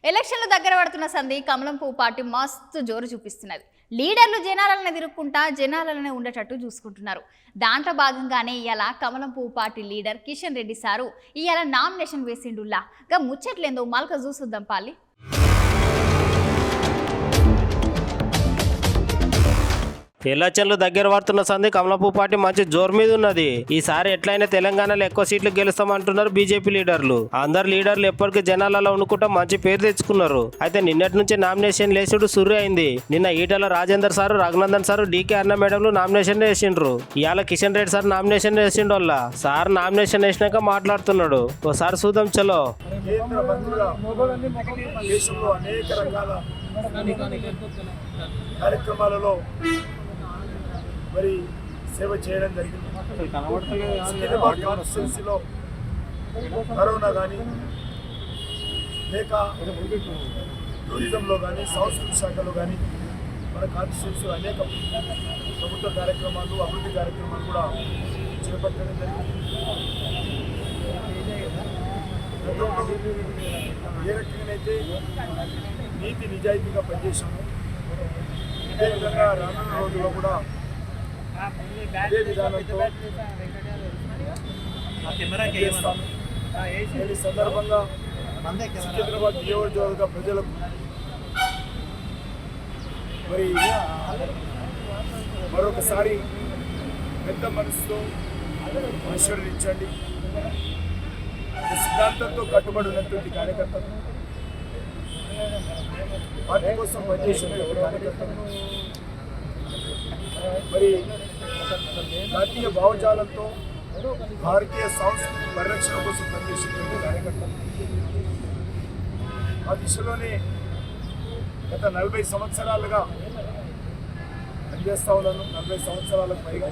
ఎలక్షన్లు దగ్గర పడుతున్న సంధి కమలం పువ్వు పార్టీ మస్తు జోరు చూపిస్తున్నది. లీడర్లు జనాలను తిరుక్కుంటా జనాలనే ఉండేటట్టు చూసుకుంటున్నారు. దాంట్లో భాగంగానే ఇవాళ కమలం పువ్వు party leader Kishan Reddy sir ఇవాళ నామినేషన్ వేసిండుల్లా. గా ముచ్చట్లేందో మల్క చూసుద్దాం పాలి. ఎలక్షన్లు దగ్గర పడుతున్న సంది కమలాపూ పార్టీ మంచి జోరు మీద ఉన్నది. ఈసారి ఎట్లయినా తెలంగాణలో ఎక్కువ సీట్లు గెలుస్తామంటున్నారు బీజేపీ లీడర్లు. అందరు లీడర్లు ఎప్పటికీ జనాలలో ఉండుకుంటా మంచి పేరు తెచ్చుకున్నారు. అయితే నిన్నటి నుంచి నామినేషన్ లేసుడు సుర్రు అయింది. నిన్న Etela Rajender sir, Raghunandan sir, DK అన్న మేడంలు నామినేషన్ వేసిండ్రు. ఇవాళ కిషన్ రెడ్డి సార్ నామినేషన్ వేసిండు. వల్ల సార్ నామినేషన్ వేసినాక మాట్లాడుతున్నాడు. ఓసారి చూద్దాం చలో. కార్యక్రమాలలో మరి సేవ చేయడం జరిగింది. కాన్స్టిట్యున్సీలో కరోనా కానీ లేక టూరిజంలో కానీ సంస్కృతి శాఖలో కానీ మన కాన్స్టిట్యున్సీలో అనేక ప్రభుత్వ కార్యక్రమాలు అభివృద్ధి కార్యక్రమాలు కూడా చేపట్టడం జరిగింది. ఏ రకంగానైతే నీతి నిజాయితీగా పనిచేశాము అదేవిధంగా రానున్న రోజుల్లో కూడా అదే విధానంతో చేస్తాము. ఈ సందర్భంగా సికింద్రాబాద్ నియోజకవర్గ ప్రజలకు మరి మరొకసారి పెద్ద మనసుతో ఆశీర్వదించండి. సిద్ధాంతంతో కట్టుబడి ఉన్నటువంటి కార్యకర్తలు, పార్టీ కోసం పనిచేసినటువంటి కార్యకర్తలు, మరి జాతీయ భావజాలంతో భారతీయ సంస్కృతి పరిరక్షణ కోసం పనిచేసినటువంటి కార్యకర్తలు, ఆ దిశలోనే గత 40 సంవత్సరాలుగా పనిచేస్తా ఉన్నాను. 40 సంవత్సరాలకు పైగా